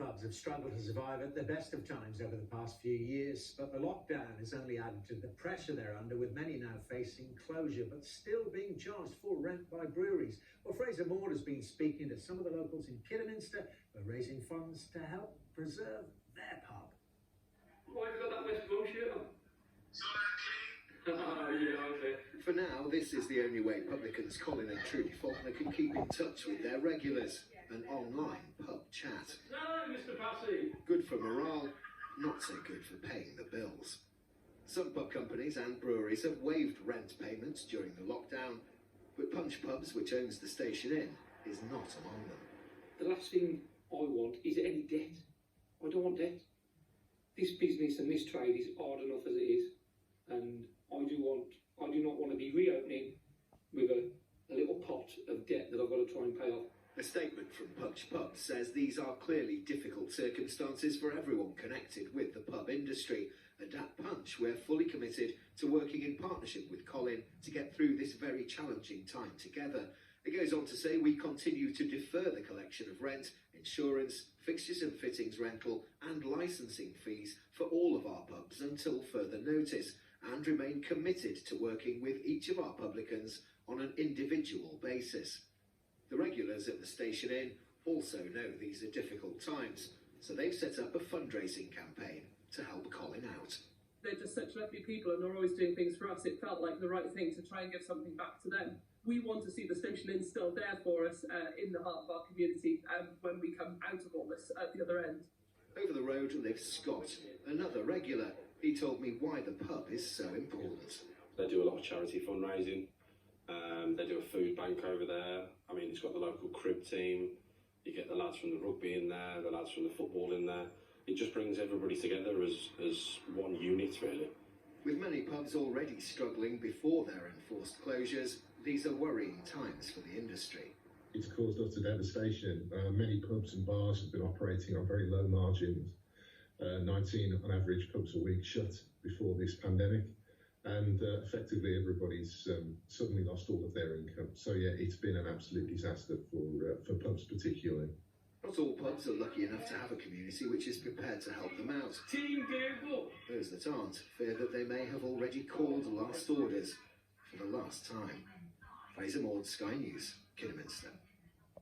pubs have struggled to survive at the best of times over the past few years, but the lockdown has only added to the pressure they're under, with many now facing closure, but still being charged full rent by breweries. Well, Fraser Moore has been speaking to some of the locals in Kidderminster who are raising funds to help preserve their pub. Why have you got that West Brom shirt on? Oh, yeah, okay. For now, this is the only way publicans Colin and Trudy Faulkner can keep in touch with their regulars, an online pub chat. No, Mr. Passy. Good for morale, not so good for paying the bills. Some pub companies and breweries have waived rent payments during the lockdown, but Punch Pubs, which owns the Station Inn, is not among them. The last thing I want is any debt. I don't want debt. This business and this trade is hard enough as it is, and I do not want to be reopening with a little pot of debt that I've got to try and pay off. A statement from Punch Pubs says these are clearly difficult circumstances for everyone connected with the pub industry, and at Punch we're fully committed to working in partnership with Colin to get through this very challenging time together. It goes on to say we continue to defer the collection of rent, insurance, fixtures and fittings rental and licensing fees for all of our pubs until further notice, and remain committed to working with each of our publicans on an individual basis. The regulars at the Station Inn also know these are difficult times, so they've set up a fundraising campaign to help Colin out. They're just such lovely people and they're always doing things for us. It felt like the right thing to try and give something back to them. We want to see the Station Inn still there for us in the heart of our community when we come out of all this at the other end. Over the road lives Scott, another regular. He told me why the pub is so important. They do a lot of charity fundraising. They do a food bank over there. I mean, it's got the local crib team. You get the lads from the rugby in there, the lads from the football in there. It just brings everybody together as one unit, really. With many pubs already struggling before their enforced closures, these are worrying times for the industry. It's caused us a devastation. Many pubs and bars have been operating on very low margins. 19 on average pubs a week shut before this pandemic, and effectively everybody's suddenly lost all of their income. So yeah, it's been an absolute disaster for pubs particularly. Not all pubs are lucky enough to have a community which is prepared to help them out. Team Google. Those that aren't fear that they may have already called last orders for the last time. Fraser Moore, Sky News, Kidderminster.